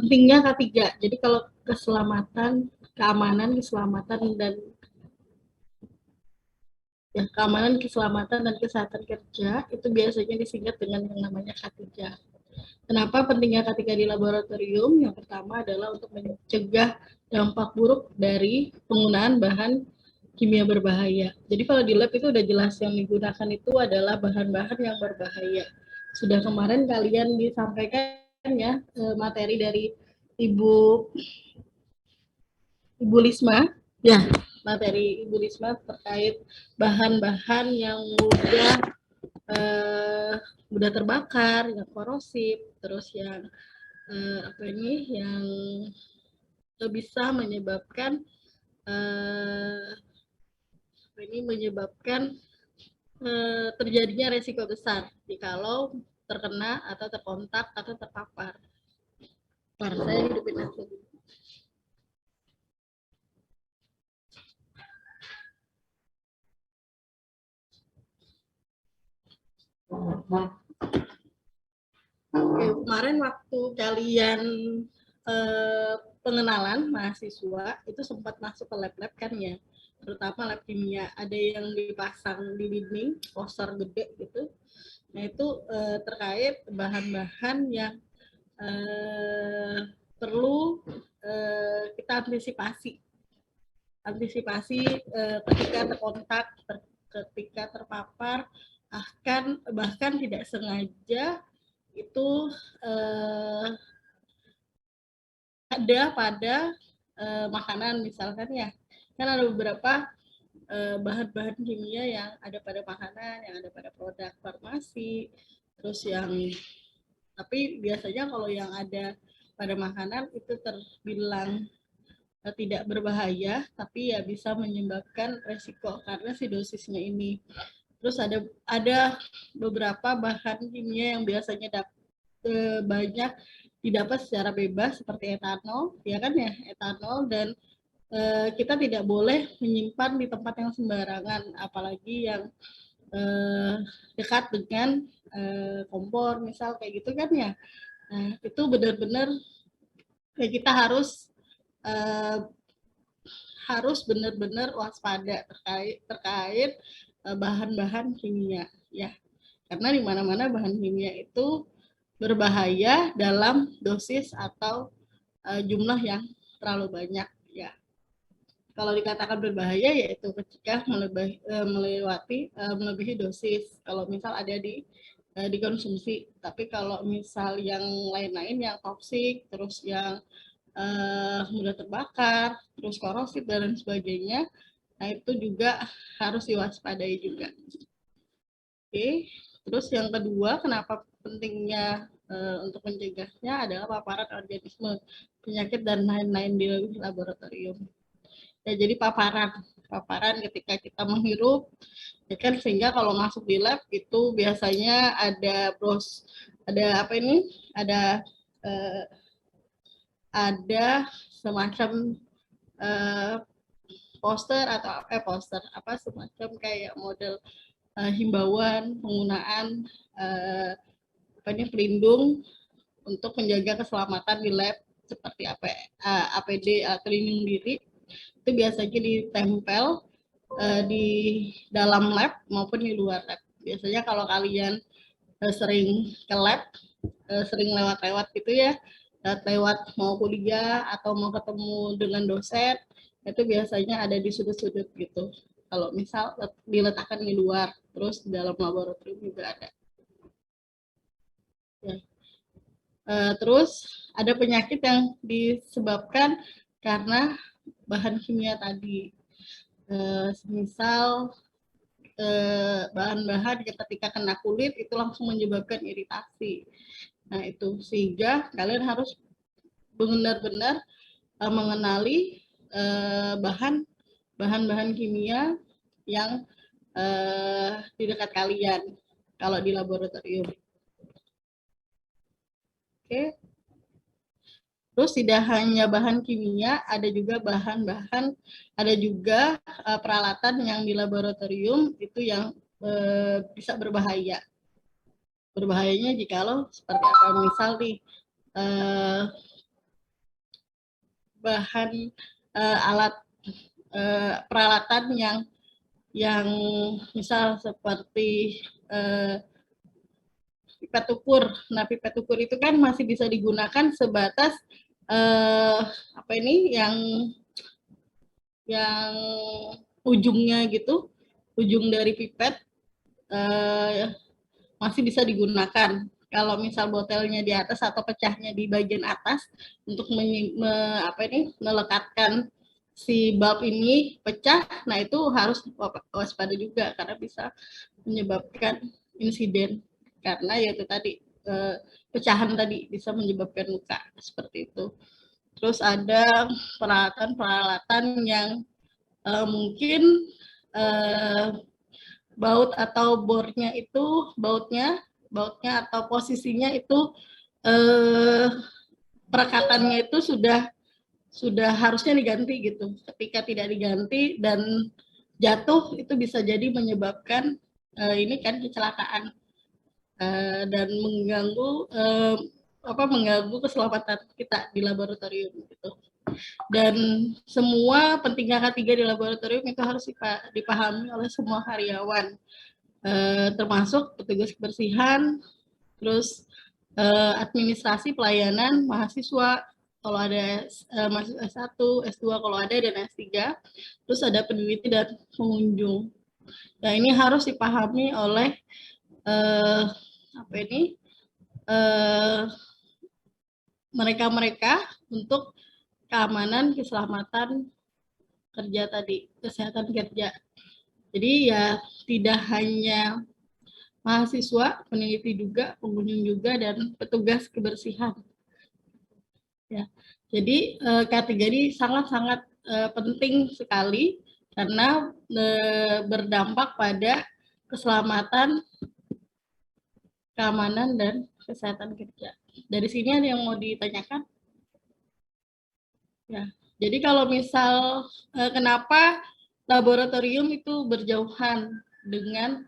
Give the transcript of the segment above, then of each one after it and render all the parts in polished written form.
pentingnya K3. Jadi kalau keselamatan, keselamatan, dan kesehatan kerja itu biasanya disingkat dengan yang namanya K3. Kenapa pentingnya K3 di laboratorium? Yang pertama adalah untuk mencegah dampak buruk dari penggunaan bahan kimia berbahaya. Jadi kalau di lab itu udah jelas yang digunakan itu adalah bahan-bahan yang berbahaya. Sudah kemarin kalian disampaikan ya materi dari Ibu Ibu Lisma, ya materi Ibu Lisma terkait bahan-bahan yang eh, mudah terbakar, yang korosif, terus yang yang bisa menyebabkan eh, terjadinya resiko besar jikalau terkena atau terkontak atau terpapar. Saya hidupin aku. Oke, kemarin waktu kalian pengenalan mahasiswa itu sempat masuk ke lab-lab kan ya, terutama lab kimia. Ada yang dipasang di dinding, poster gede gitu. Nah itu terkait bahan-bahan yang perlu kita antisipasi ketika terkontak, ketika terpapar, bahkan tidak sengaja itu ada pada makanan misalkan ya, kan ada beberapa bahan-bahan kimia yang ada pada makanan, yang ada pada produk farmasi, terus yang tapi biasanya kalau yang ada pada makanan itu terbilang tidak berbahaya, tapi ya bisa menyebabkan resiko karena si dosisnya ini. Terus ada beberapa bahan kimia yang biasanya banyak didapat secara bebas seperti etanol, ya kan ya, etanol, dan kita tidak boleh menyimpan di tempat yang sembarangan, apalagi yang dekat dengan kompor misal kayak gitu kan ya. Nah, itu benar-benar kita harus benar-benar waspada terkait bahan-bahan kimia ya. Karena di mana-mana bahan kimia itu berbahaya dalam dosis atau jumlah yang terlalu banyak ya. Kalau dikatakan berbahaya yaitu ketika melebihi dosis. Kalau misal ada dikonsumsi. Tapi kalau misal yang lain-lain yang toksik, terus yang mudah terbakar, terus korosif dan lain sebagainya, nah itu juga harus diwaspadai juga. Oke, terus yang kedua, kenapa pentingnya untuk mencegahnya adalah paparan organisme, penyakit dan lain-lain di laboratorium. Ya, jadi paparan ketika kita menghirup, ya kan, sehingga kalau masuk di lab itu biasanya eh, ada semacam eh, poster apa semacam kayak model himbauan penggunaan pelindung untuk menjaga keselamatan di lab seperti APD, pelindung diri, itu biasanya ditempel di dalam lab maupun di luar lab. Biasanya kalau kalian sering ke lab, sering lewat-lewat gitu ya, lewat mau kuliah atau mau ketemu dengan dosen, itu biasanya ada di sudut-sudut gitu. Kalau misal diletakkan di luar, terus di dalam laboratorium juga ada. Ya. Terus ada penyakit yang disebabkan karena bahan kimia tadi. Misal bahan-bahan ketika kena kulit itu langsung menyebabkan iritasi. Nah itu sehingga kalian harus benar-benar mengenali bahan-bahan kimia yang di dekat kalian kalau di laboratorium. Oke. Terus tidak hanya bahan kimia, ada juga peralatan yang di laboratorium itu yang bisa berbahaya. Berbahayanya jikalau seperti apa, misal nih bahan alat peralatan yang misal seperti pipet ukur. Nah, pipet ukur itu kan masih bisa digunakan sebatas apa ini yang ujungnya gitu, ujung dari pipet masih bisa digunakan. Kalau misal botolnya di atas atau pecahnya di bagian atas untuk melekatkan si bulb ini pecah, nah itu harus waspada juga karena bisa menyebabkan insiden karena ya itu tadi pecahan tadi bisa menyebabkan luka seperti itu. Terus ada peralatan-peralatan yang mungkin baut atau bornya itu bautnya atau posisinya itu perekatannya itu sudah harusnya diganti gitu. Ketika tidak diganti dan jatuh itu bisa jadi menyebabkan ini kan kecelakaan dan mengganggu keselamatan kita di laboratorium gitu. Dan semua penting K3 di laboratorium itu harus dipahami oleh semua karyawan, termasuk petugas kebersihan, terus administrasi pelayanan mahasiswa kalau ada mahasiswa S1, S2 kalau ada dan S3, terus ada peneliti dan pengunjung. Nah ini harus dipahami oleh mereka-mereka untuk keamanan, keselamatan kerja tadi, kesehatan kerja. Jadi ya tidak hanya mahasiswa, peneliti juga, pengunjung juga, dan petugas kebersihan. Ya, jadi K3 ini sangat-sangat penting sekali karena berdampak pada keselamatan, keamanan, dan kesehatan kerja. Dari sini ada yang mau ditanyakan? Ya, jadi kalau misal kenapa laboratorium itu berjauhan dengan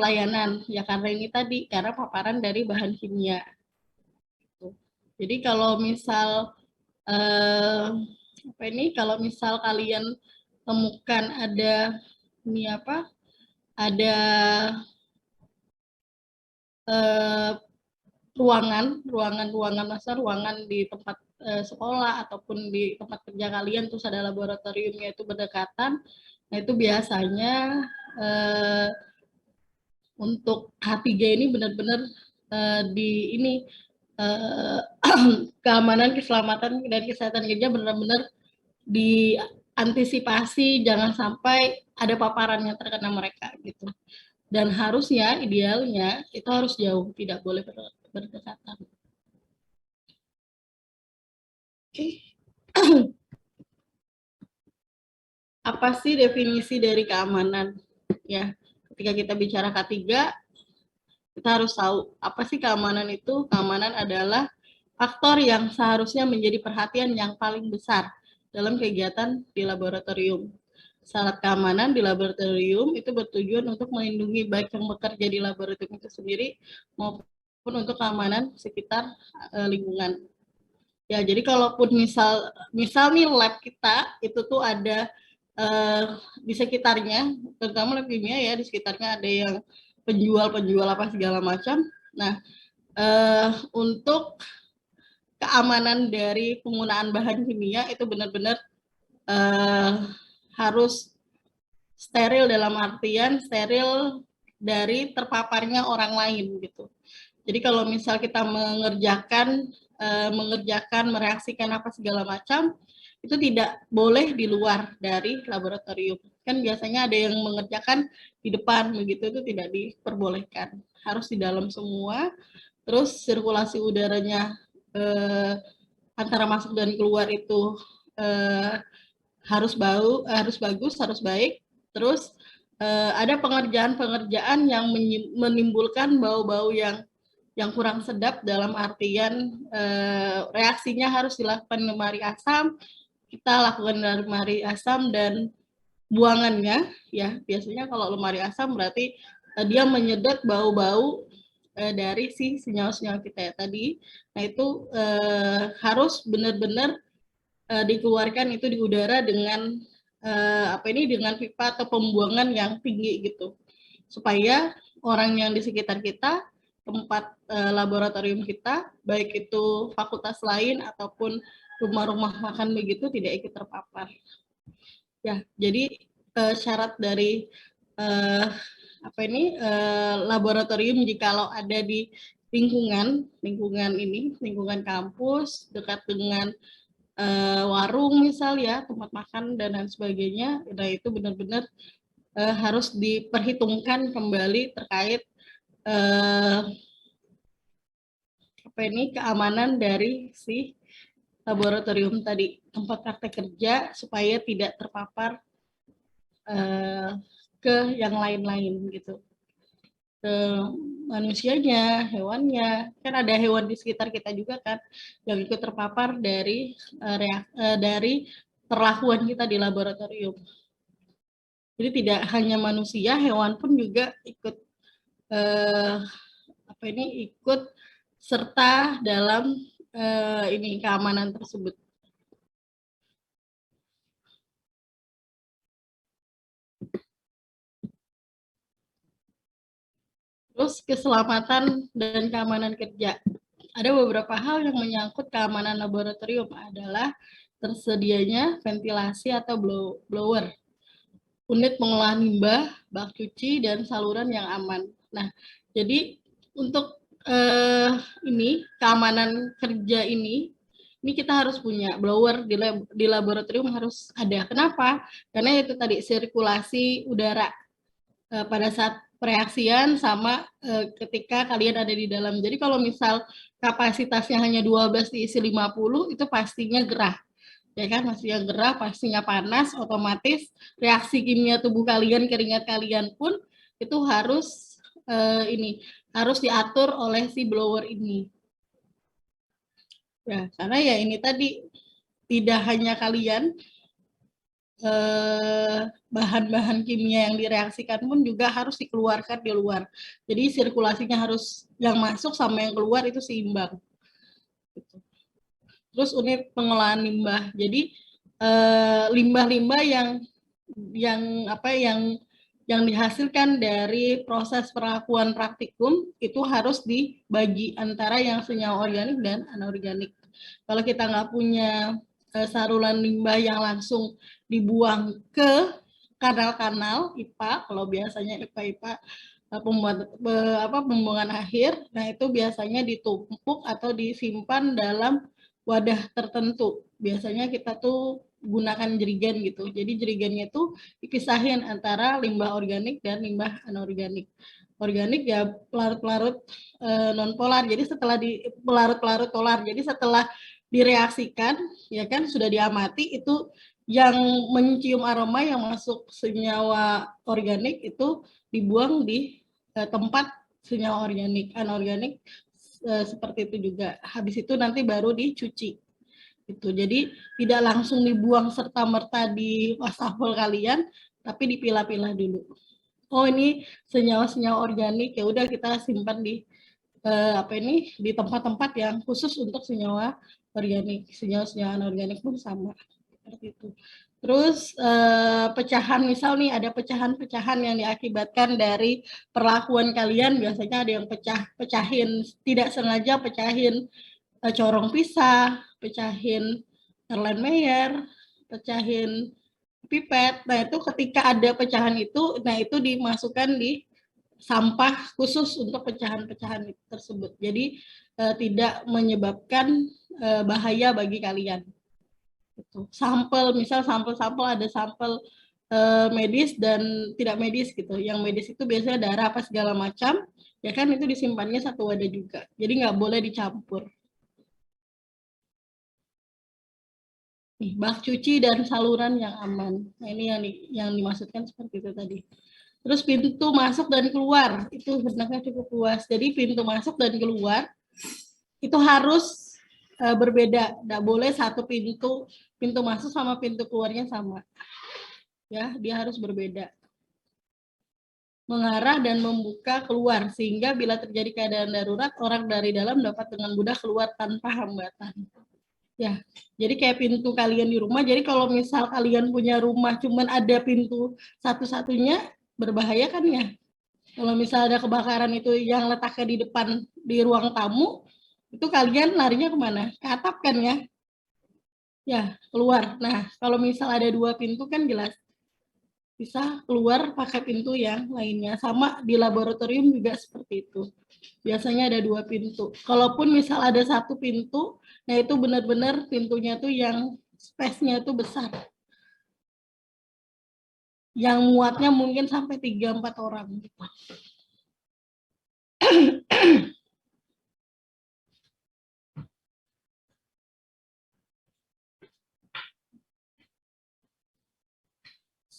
pelayanan, ya karena ini tadi, karena paparan dari bahan kimia. Jadi kalau misal kalau misal kalian temukan ada ruangan di tempat sekolah ataupun di tempat kerja kalian terus ada laboratoriumnya itu berdekatan, nah itu biasanya untuk H3 ini benar-benar keamanan, keselamatan dan kesehatan kerja benar-benar diantisipasi jangan sampai ada paparan yang terkena mereka gitu. Dan harusnya idealnya itu harus jauh, tidak boleh berdekatan. Oke. Apa sih definisi dari keamanan? Ya, ketika kita bicara K3, kita harus tahu apa sih keamanan itu. Keamanan adalah faktor yang seharusnya menjadi perhatian yang paling besar dalam kegiatan di laboratorium. Syarat keamanan di laboratorium itu bertujuan untuk melindungi baik yang bekerja di laboratorium itu sendiri maupun untuk keamanan sekitar lingkungan. Ya, jadi kalaupun misal nih lab kita itu tuh ada di sekitarnya, terutama lab kimia ya, di sekitarnya ada yang penjual apa segala macam. Nah, untuk keamanan dari penggunaan bahan kimia itu benar-benar harus steril dalam artian steril dari terpaparnya orang lain gitu. Jadi kalau misal kita mengerjakan, mereaksikan apa segala macam, itu tidak boleh di luar dari laboratorium. Kan biasanya ada yang mengerjakan di depan, begitu itu tidak diperbolehkan. Harus di dalam semua, terus sirkulasi udaranya antara masuk dan keluar itu harus bagus, harus baik. Terus ada pengerjaan-pengerjaan yang menimbulkan bau-bau yang kurang sedap dalam artian reaksinya harus dilakukan lemari asam, kita lakukan lemari asam dan buangannya ya biasanya kalau lemari asam berarti dia menyedot bau-bau dari si senyawa-senyawa kita ya tadi. Nah itu harus benar-benar dikeluarkan itu di udara dengan dengan pipa atau pembuangan yang tinggi gitu, supaya orang yang di sekitar kita, tempat laboratorium kita, baik itu fakultas lain ataupun rumah-rumah makan begitu, tidak ikut terpapar. Ya, jadi syarat dari uh, laboratorium jikalau ada di lingkungan kampus dekat dengan warung misal ya, tempat makan dan lain sebagainya, nah itu benar-benar harus diperhitungkan kembali terkait keamanan dari si laboratorium tadi, tempat praktek kerja, supaya tidak terpapar ke yang lain-lain gitu, ke manusianya, hewannya, kan ada hewan di sekitar kita juga kan yang ikut terpapar dari dari perlakuan kita di laboratorium. Jadi tidak hanya manusia, hewan pun juga ikut ikut serta dalam keamanan tersebut. Terus keselamatan dan keamanan kerja. Ada beberapa hal yang menyangkut keamanan laboratorium, adalah tersedianya ventilasi atau blower, unit pengolahan limbah, bak cuci, dan saluran yang aman. Nah, jadi untuk keamanan kerja ini kita harus punya blower di laboratorium, harus ada. Kenapa? Karena itu tadi sirkulasi udara pada saat pereaksian sama ketika kalian ada di dalam. Jadi kalau misal kapasitasnya hanya 12 diisi 50, itu pastinya gerah. Ya kan, pastinya gerah, pastinya panas, otomatis reaksi kimia tubuh kalian, keringat kalian pun itu harus harus diatur oleh si blower ini. Ya, karena ya ini tadi tidak hanya kalian, bahan-bahan kimia yang direaksikan pun juga harus dikeluarkan di luar. Jadi sirkulasinya harus, yang masuk sama yang keluar itu seimbang. Terus unit pengolahan limbah. Jadi limbah-limbah yang dihasilkan dari proses perlakuan praktikum itu harus dibagi antara yang senyawa organik dan anorganik. Kalau kita nggak punya saluran limbah yang langsung dibuang ke kanal-kanal IPA, kalau biasanya IPA pembuangan akhir, nah itu biasanya ditumpuk atau disimpan dalam wadah tertentu. Biasanya kita tuh gunakan jerigen gitu. Jadi jerigennya itu dipisahin antara limbah organik dan limbah anorganik. Organik ya pelarut-pelarut non polar. Jadi setelah di pelarut-pelarut polar. Jadi setelah direaksikan, ya kan sudah diamati, itu yang mencium aroma yang masuk senyawa organik itu dibuang di tempat senyawa organik. Anorganik seperti itu juga. Habis itu nanti baru dicuci. Gitu. Jadi tidak langsung dibuang serta merta di wastafel kalian, tapi dipilah-pilah dulu. Oh ini senyawa-senyawa organik, ya udah kita simpan di di tempat-tempat yang khusus untuk senyawa organik. Senyawa-senyawa anorganik pun sama seperti itu. Terus pecahan, misal nih ada pecahan-pecahan yang diakibatkan dari perlakuan kalian, biasanya ada yang pecahin tidak sengaja, pecahin corong pisah, pecahin Erlenmeyer, pecahin pipet. Nah itu ketika ada pecahan itu, nah itu dimasukkan di sampah khusus untuk pecahan-pecahan tersebut. Jadi tidak menyebabkan bahaya bagi kalian. Gitu. Sampel, misal sampel-sampel, ada sampel medis dan tidak medis gitu. Yang medis itu biasanya darah apa segala macam, ya kan itu disimpannya satu wadah juga. Jadi nggak boleh dicampur. Nih, bak cuci dan saluran yang aman. Nah, ini yang dimaksudkan seperti itu tadi. Terus pintu masuk dan keluar, itu sebenarnya cukup luas. Jadi pintu masuk dan keluar itu harus berbeda. Tidak boleh satu pintu masuk sama pintu keluarnya sama. Ya, dia harus berbeda. Mengarah dan membuka keluar, sehingga bila terjadi keadaan darurat, orang dari dalam dapat dengan mudah keluar tanpa hambatan. Ya, jadi kayak pintu kalian di rumah. Jadi kalau misal kalian punya rumah cuman ada pintu satu-satunya, berbahaya kan ya. Kalau misal ada kebakaran itu yang letaknya di depan di ruang tamu, itu kalian larinya kemana? Ke atap kan ya? Ya, keluar. Nah, kalau misal ada 2 pintu kan jelas bisa keluar pakai pintu yang lainnya. Sama di laboratorium juga seperti itu. Biasanya ada 2 pintu. Kalaupun misal ada 1 pintu, nah itu benar-benar pintunya tuh yang space-nya tuh besar. Yang muatnya mungkin sampai 3-4 orang gitu.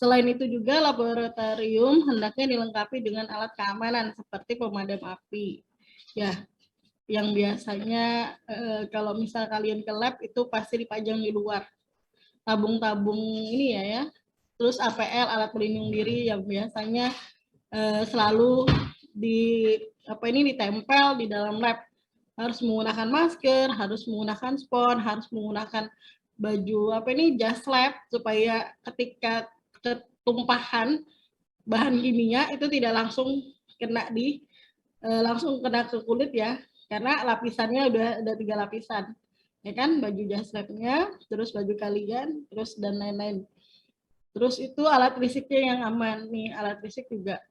Selain itu juga laboratorium hendaknya dilengkapi dengan alat keamanan seperti pemadam api. Ya, yang biasanya kalau misal kalian ke lab itu pasti dipajang di luar. Tabung-tabung ini ya. Terus APL, alat pelindung diri yang biasanya selalu ditempel di dalam lab. Harus menggunakan masker, harus menggunakan spons, harus menggunakan baju jas lab supaya ketika ketumpahan bahan kimia itu tidak langsung kena ke kulit ya, karena lapisannya udah 3 lapisan ya kan, baju jas labnya, terus baju kalian, terus dan lain-lain. Terus itu alat listriknya yang aman nih, alat listrik juga,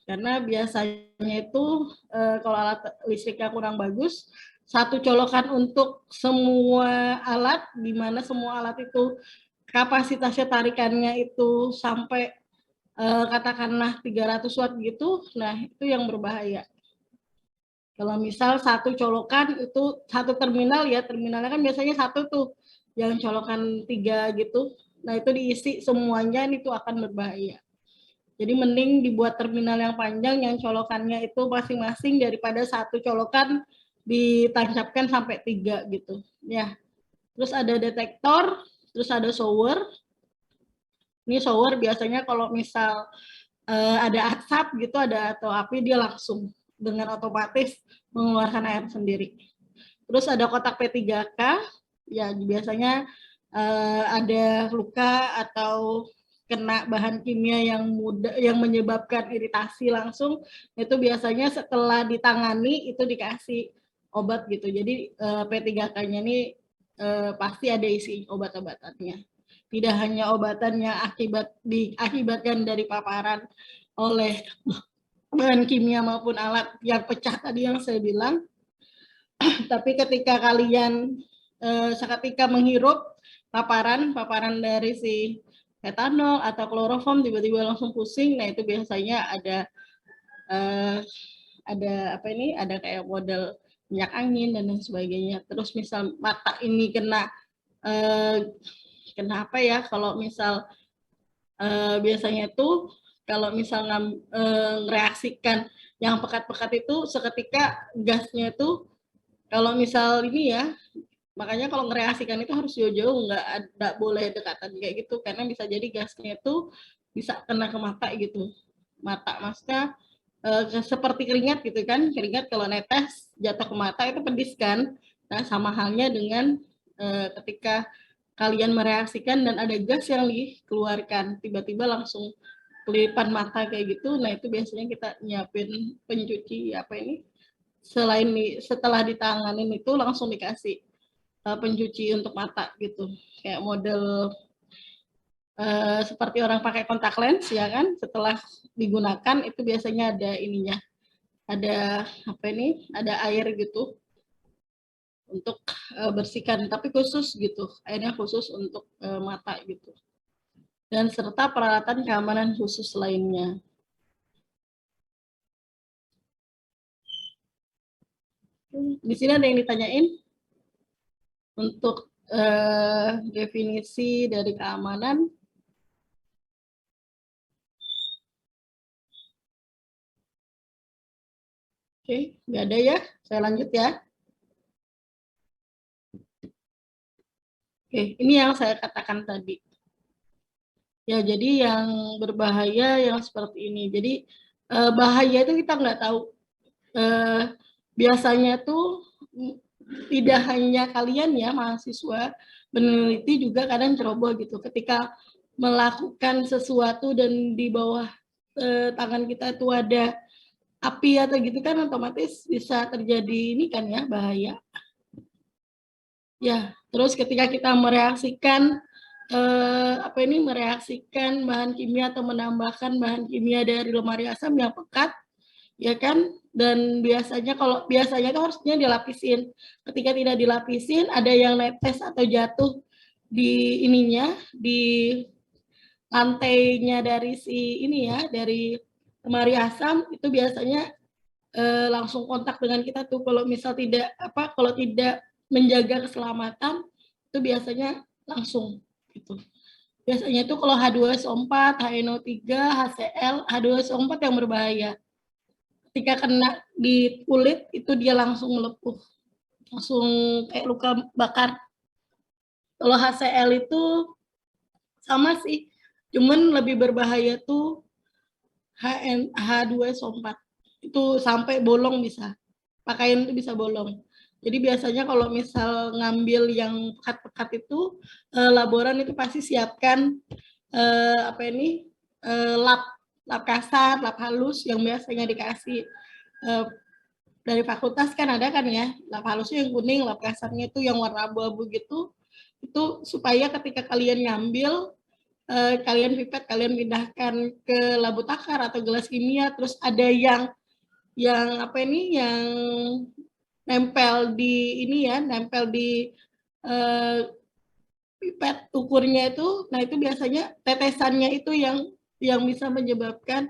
karena biasanya itu kalau alat listriknya kurang bagus, satu colokan untuk semua alat, di mana semua alat itu kapasitasnya tarikannya itu sampai katakanlah 300 watt gitu, nah itu yang berbahaya. Kalau misal satu colokan itu satu terminal ya, terminalnya kan biasanya satu tuh, yang colokan 3 gitu, nah itu diisi semuanya itu akan berbahaya. Jadi mending dibuat terminal yang panjang yang colokannya itu masing-masing daripada satu colokan ditancapkan sampai 3 gitu. Ya. Terus ada detektor, terus ada shower. Ini shower biasanya kalau misal ada asap gitu, ada atau api, dia langsung dengan otomatis mengeluarkan air sendiri. Terus ada kotak P3K, ya biasanya ada luka atau kena bahan kimia yang menyebabkan iritasi langsung, itu biasanya setelah ditangani itu dikasih obat gitu. Jadi P3K-nya ini pasti ada isi obat-obatannya. Tidak hanya obatan yang diakibatkan dari paparan oleh bahan kimia maupun alat yang pecah tadi yang saya bilang, tapi ketika kalian seketika menghirup paparan dari si etanol atau kloroform tiba-tiba langsung pusing, nah itu biasanya eh, ada kayak model minyak angin dan lain sebagainya. Terus misal mata ini kena apa ya, kalau misal biasanya itu kalau misal mereaksikan yang pekat-pekat itu seketika gasnya itu, kalau misal ini ya, makanya kalau mereaksikan itu harus jauh-jauh, nggak boleh dekatan kayak gitu, karena bisa jadi gasnya itu bisa kena ke mata gitu. Mata maksudnya seperti keringat gitu kan, keringat kalau netes jatuh ke mata itu pedis kan. Nah sama halnya dengan ketika kalian mereaksikan dan ada gas yang dikeluarkan tiba-tiba langsung kelipan mata kayak gitu, nah itu biasanya kita nyiapin pencuci setelah ditanganin itu langsung dikasih pencuci untuk mata gitu, kayak model seperti orang pakai kontak lens ya kan, setelah digunakan itu biasanya ada ininya, ada ada air gitu untuk bersihkan, tapi khusus gitu, airnya khusus untuk mata gitu, dan serta peralatan keamanan khusus lainnya. Di sini ada yang ditanyain untuk definisi dari keamanan. Oke, nggak ada ya. Saya lanjut ya. Oke, ini yang saya katakan tadi. Ya, jadi yang berbahaya yang seperti ini. Jadi bahaya itu kita nggak tahu. Biasanya tuh tidak hanya kalian ya mahasiswa, peneliti juga kadang ceroboh gitu. Ketika melakukan sesuatu dan di bawah tangan kita itu ada api atau gitu kan otomatis bisa terjadi ini kan ya bahaya. Ya, terus ketika kita mereaksikan mereaksikan bahan kimia atau menambahkan bahan kimia dari lemari asam yang pekat, ya kan? Dan biasanya itu harusnya dilapisin. Ketika tidak dilapisin, ada yang netes atau jatuh di ininya, di lantainya dari si ini ya, dari lemari asam itu biasanya langsung kontak dengan kita tuh. Kalau tidak menjaga keselamatan itu biasanya langsung gitu. Biasanya itu kalau H2SO4, HNO3, HCl, H2SO4 yang berbahaya. Ketika kena di kulit itu dia langsung melepuh, langsung kayak luka bakar. Kalau HCl itu sama sih, cuman lebih berbahaya tuh H2SO4 itu sampai bolong bisa, pakaian itu bisa bolong. Jadi biasanya kalau misal ngambil yang pekat-pekat itu laboran itu pasti siapkan lap kasar, lap halus yang biasanya dikasih dari fakultas kan ada kan ya, lap halusnya yang kuning, lap kasarnya itu yang warna abu-abu gitu. Itu supaya ketika kalian ngambil kalian pipet, kalian pindahkan ke labu takar atau gelas kimia, terus ada yang nempel di ini ya, nempel di pipet ukurnya itu, nah itu biasanya tetesannya itu yang bisa menyebabkan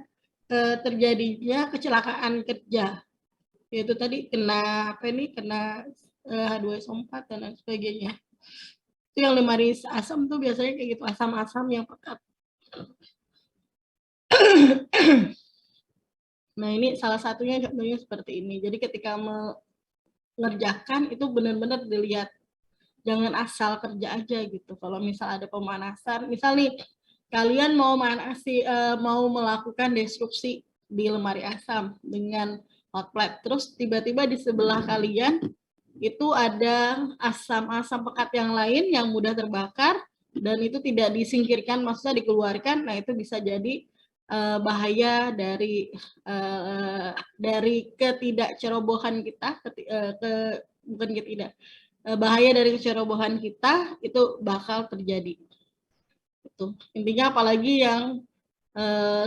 terjadinya kecelakaan kerja. Yaitu tadi kena H2SO4 dan lain sebagainya. Itu yang lemari asam tuh biasanya kayak gitu, asam-asam yang pekat. Nah ini salah satunya contohnya seperti ini. Jadi ketika mengerjakan itu benar-benar dilihat, jangan asal kerja aja gitu. Kalau misal ada pemanasan, misal nih kalian mau melakukan destruksi di lemari asam dengan hot plate, terus tiba-tiba di sebelah kalian itu ada asam-asam pekat yang lain yang mudah terbakar dan itu tidak disingkirkan, maksudnya dikeluarkan, nah itu bisa jadi bahaya dari ketidakcerobohan kita, bahaya dari kecerobohan kita itu bakal terjadi. Itu intinya, apalagi yang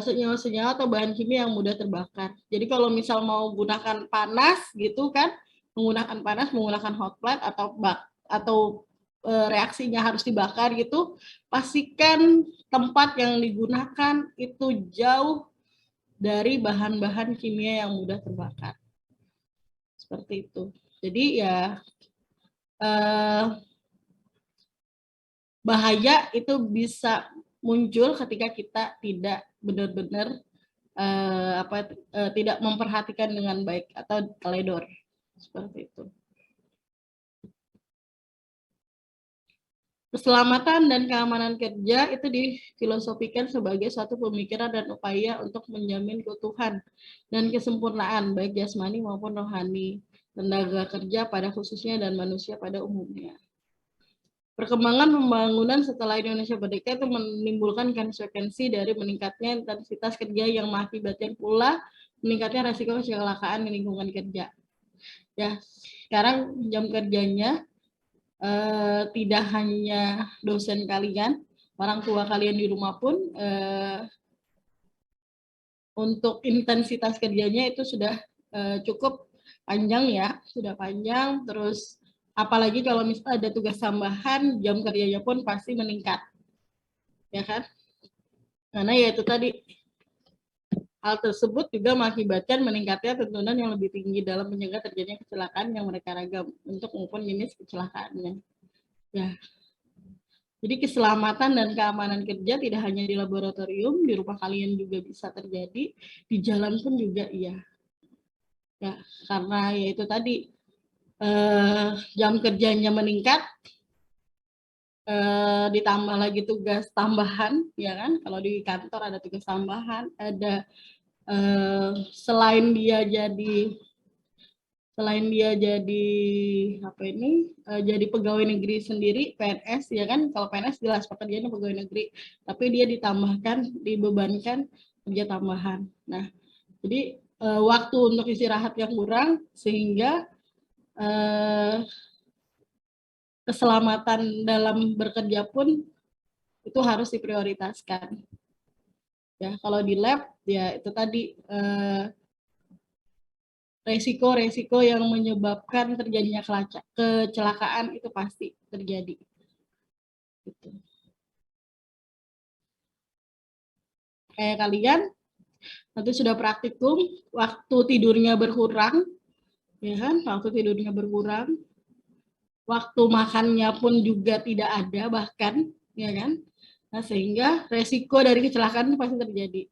senyawa-senyawa atau bahan kimia yang mudah terbakar. Jadi kalau misal mau gunakan panas gitu kan, menggunakan hot plate atau reaksinya harus dibakar gitu, pastikan tempat yang digunakan itu jauh dari bahan-bahan kimia yang mudah terbakar. Seperti itu. Jadi ya bahaya itu bisa muncul ketika kita tidak benar-benar tidak memperhatikan dengan baik atau teledor, seperti itu. Keselamatan dan keamanan kerja itu difilosofikan sebagai suatu pemikiran dan upaya untuk menjamin keutuhan dan kesempurnaan baik jasmani maupun rohani tenaga kerja pada khususnya dan manusia pada umumnya. Perkembangan pembangunan setelah Indonesia merdeka itu menimbulkan konsekuensi dari meningkatnya intensitas kerja yang mengakibatkan pula meningkatnya resiko kecelakaan di lingkungan kerja. Ya, sekarang jam kerjanya tidak hanya dosen kalian, orang tua kalian di rumah pun untuk intensitas kerjanya itu sudah cukup panjang ya, sudah panjang. Terus apalagi kalau misalnya ada tugas tambahan, jam kerjanya pun pasti meningkat, ya kan? Karena ya itu tadi, hal tersebut juga mengakibatkan meningkatnya tuntutan yang lebih tinggi dalam mencegah terjadinya kecelakaan yang mereka ragam untuk maupun jenis kecelakaannya. Ya. Jadi keselamatan dan keamanan kerja tidak hanya di laboratorium, di rumah kalian juga bisa terjadi, di jalan pun juga iya. Ya, karena ya itu tadi jam kerjanya meningkat, ditambah lagi tugas tambahan, ya kan? Kalau di kantor ada tugas tambahan, ada selain dia jadi selain dia jadi jadi pegawai negeri sendiri, PNS ya kan, kalau PNS jelas pekerjaannya pegawai negeri, tapi dia dibebankan kerja tambahan. Nah, jadi waktu untuk istirahat yang kurang sehingga keselamatan dalam bekerja pun itu harus diprioritaskan. Ya, kalau di lab ya itu tadi resiko-resiko yang menyebabkan terjadinya kecelakaan itu pasti terjadi. Gitu. Kayak kalian nanti sudah praktikum, waktu tidurnya berkurang, ya kan? Waktu tidurnya berkurang, waktu makannya pun juga tidak ada bahkan, ya kan? Nah, sehingga resiko dari kecelakaan itu pasti terjadi.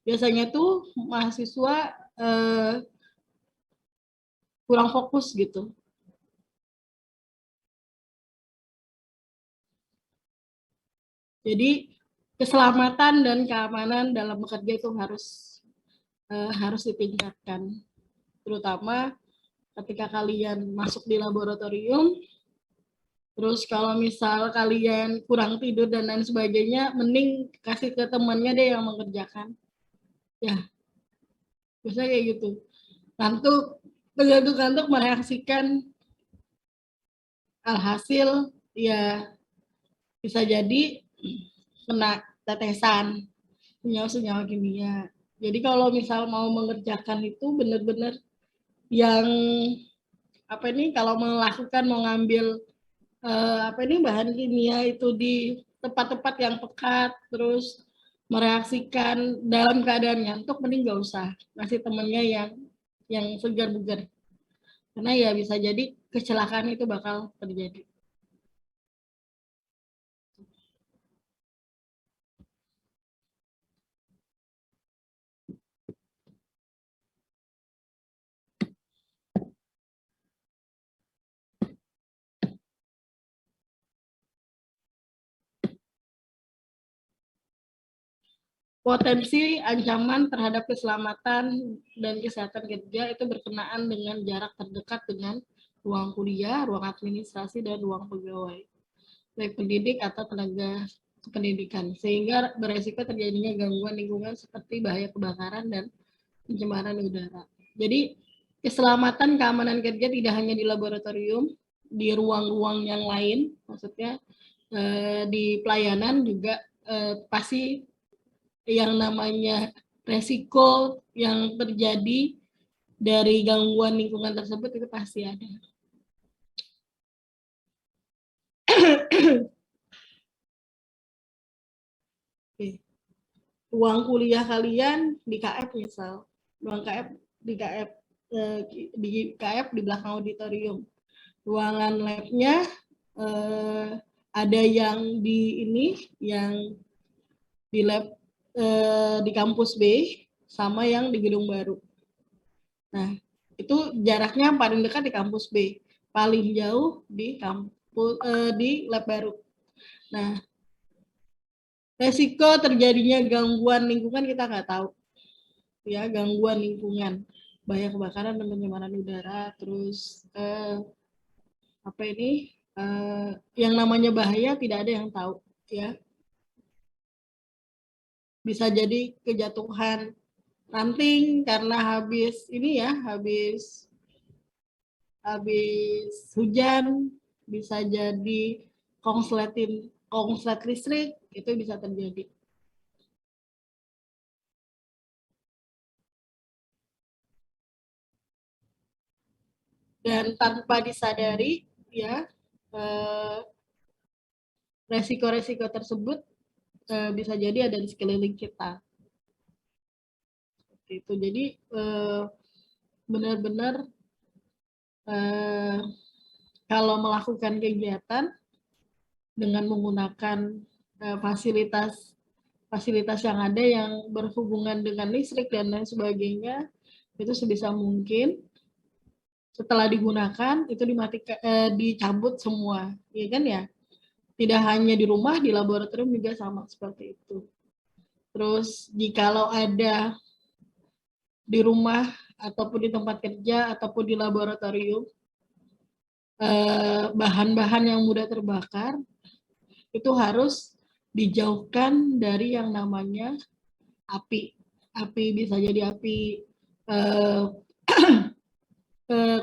Biasanya tuh mahasiswa kurang fokus gitu. Jadi keselamatan dan keamanan dalam bekerja itu harus ditingkatkan, terutama ketika kalian masuk di laboratorium. Terus kalau misal kalian kurang tidur dan lain sebagainya, mending kasih ke temannya deh yang mengerjakan. Ya, biasanya kayak gitu. Tergantung kantuk mereaksikan alhasil, ya bisa jadi kena tetesan senyawa-senyawa kimia. Jadi kalau misal mau mengerjakan itu benar-benar yang kalau mau ngambil bahan kimia itu di tempat-tempat yang pekat, terus mereaksikan dalam keadaan ngantuk, mending nggak usah ngasih temennya yang segar bugar, karena ya bisa jadi kecelakaan itu bakal terjadi. Potensi ancaman terhadap keselamatan dan kesehatan kerja itu berkenaan dengan jarak terdekat dengan ruang kuliah, ruang administrasi, dan ruang pegawai, baik pendidik atau tenaga pendidikan, sehingga beresiko terjadinya gangguan lingkungan seperti bahaya kebakaran dan pencemaran udara. Jadi keselamatan keamanan kerja tidak hanya di laboratorium, di ruang-ruang yang lain, maksudnya di pelayanan juga pasti yang namanya resiko yang terjadi dari gangguan lingkungan tersebut itu pasti ada. Oke. Ruang kuliah kalian di KF misal, ruang KF di KF di belakang auditorium. Ruangan labnya ada yang yang di lab di kampus B sama yang di gedung baru. Nah, itu jaraknya paling dekat di kampus B, paling jauh di lab baru. Nah, resiko terjadinya gangguan lingkungan kita nggak tahu, ya, gangguan lingkungan, bahaya kebakaran dan pencemaran udara, terus yang namanya bahaya tidak ada yang tahu, ya. Bisa jadi kejatuhan ranting karena habis hujan, bisa jadi konslet listrik, itu bisa terjadi. Dan tanpa disadari, ya, resiko-resiko tersebut bisa jadi ada di sekeliling kita. Itu jadi benar-benar kalau melakukan kegiatan dengan menggunakan fasilitas yang ada yang berhubungan dengan listrik dan lain sebagainya, itu sebisa mungkin setelah digunakan itu dicabut semua, ya kan ya. Tidak hanya di rumah, di laboratorium juga sama seperti itu. Terus jikalau ada di rumah ataupun di tempat kerja ataupun di laboratorium, bahan-bahan yang mudah terbakar itu harus dijauhkan dari yang namanya api. Api bisa jadi api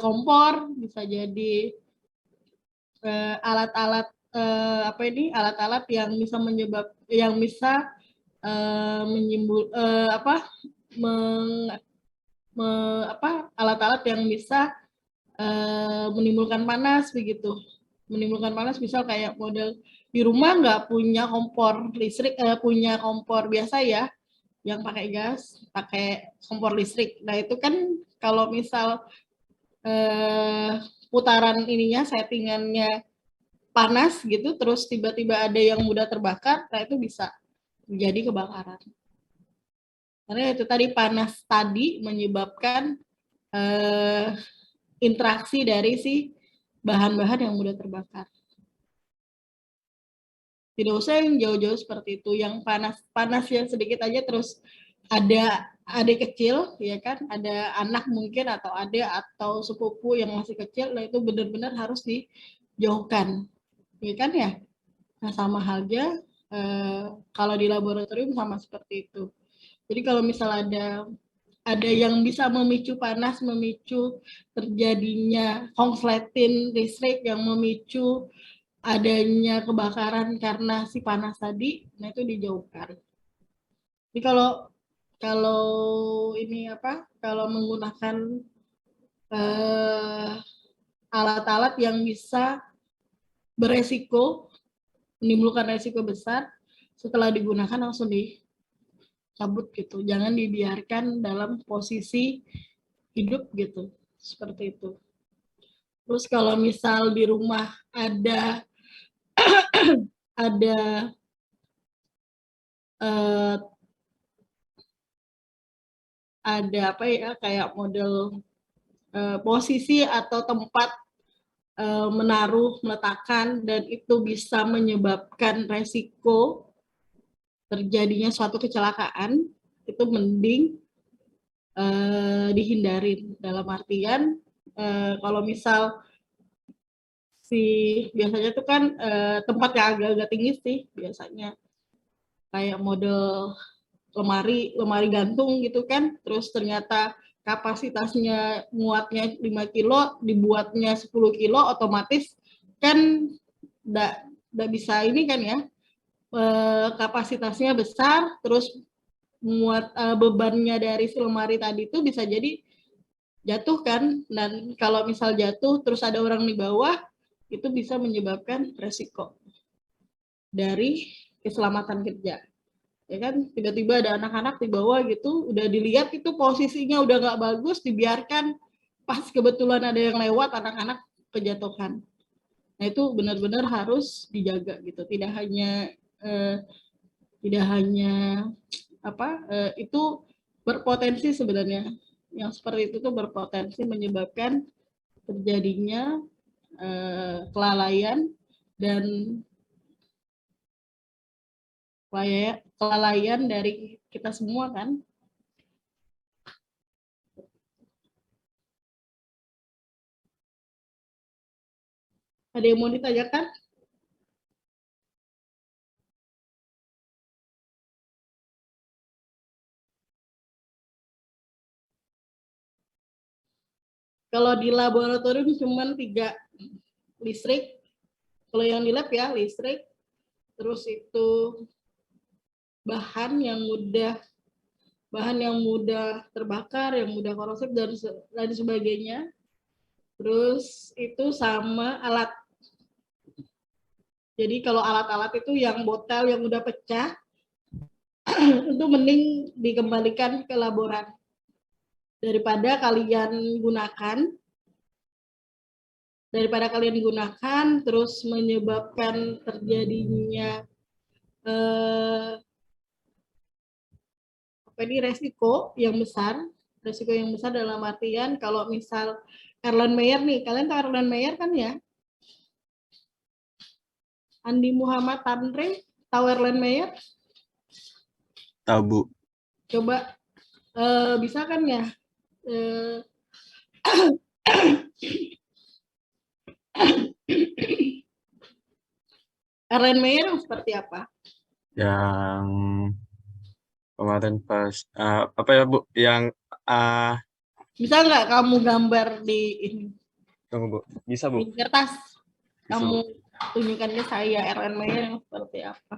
kompor, bisa jadi alat-alat alat-alat yang bisa menyimbul alat-alat yang bisa menimbulkan panas begitu. Menimbulkan panas misal kayak model di rumah nggak punya kompor listrik, punya kompor biasa ya, yang pakai gas, pakai kompor listrik. Nah itu kan kalau misal putaran ininya, settingannya panas gitu, terus tiba-tiba ada yang mudah terbakar, nah itu bisa menjadi kebakaran. Karena itu tadi panas tadi menyebabkan interaksi dari si bahan-bahan yang mudah terbakar. Tidak usah yang jauh-jauh seperti itu, yang panas yang sedikit aja terus ada adik kecil, ya kan, ada anak mungkin atau adik atau sepupu yang masih kecil, nah itu benar-benar harus dijauhkan, ya kan ya. Nah sama halnya kalau di laboratorium sama seperti itu. Jadi kalau misal ada yang bisa memicu panas, memicu terjadinya konsleting listrik, yang memicu adanya kebakaran karena si panas tadi, nah itu dijauhkan. Jadi kalau ini kalau menggunakan alat-alat yang bisa beresiko, menimbulkan resiko besar, setelah digunakan langsung cabut gitu, jangan dibiarkan dalam posisi hidup gitu, seperti itu. Terus kalau misal di rumah ada kayak model posisi atau tempat meletakkan dan itu bisa menyebabkan resiko terjadinya suatu kecelakaan, itu mending dihindarin. Dalam artian kalau misal biasanya tuh kan tempat yang agak-agak tinggi sih biasanya, kayak model lemari gantung gitu kan, terus ternyata kapasitasnya muatnya 5 kilo, dibuatnya 10 kilo, otomatis kan nggak bisa ini kan ya, kapasitasnya besar, terus muat bebannya dari si lemari tadi itu bisa jadi jatuh kan, dan kalau misal jatuh terus ada orang di bawah, itu bisa menyebabkan resiko dari keselamatan kerja. Ya kan, tiba-tiba ada anak-anak di bawah gitu, udah dilihat itu posisinya udah nggak bagus, dibiarkan, pas kebetulan ada yang lewat, anak-anak kejatuhan. Nah itu benar-benar harus dijaga gitu, tidak hanya itu berpotensi sebenarnya, yang seperti itu tuh berpotensi menyebabkan terjadinya kelalaian dan kelalaian dari kita semua kan. Ada yang mau ditanyakan? Kalau di laboratorium cuma 3, listrik. Kalau yang di lab ya listrik, terus itu bahan yang mudah terbakar, yang mudah korosif dan sebagainya. Terus itu sama alat. Jadi kalau alat-alat itu yang botol yang udah pecah, itu mending dikembalikan ke laboratorium daripada kalian gunakan terus menyebabkan terjadinya resiko yang besar dalam artian kalau misal Erlen Meyer nih, kalian tahu Erlen Meyer kan ya? Andi Muhammad Tanre, tahu Erlen Meyer? Tahu Bu. Coba bisa kan ya Eh, Erlen Meyer yang seperti apa? Yang kemarin pas apa ya Bu? Yang uh, Bisa nggak kamu gambar di ini, tunggu Bu. Bisa di Bu? kertas? Bisa Kamu Bu. tunjukkan ke saya Erlen Meyer yang seperti apa?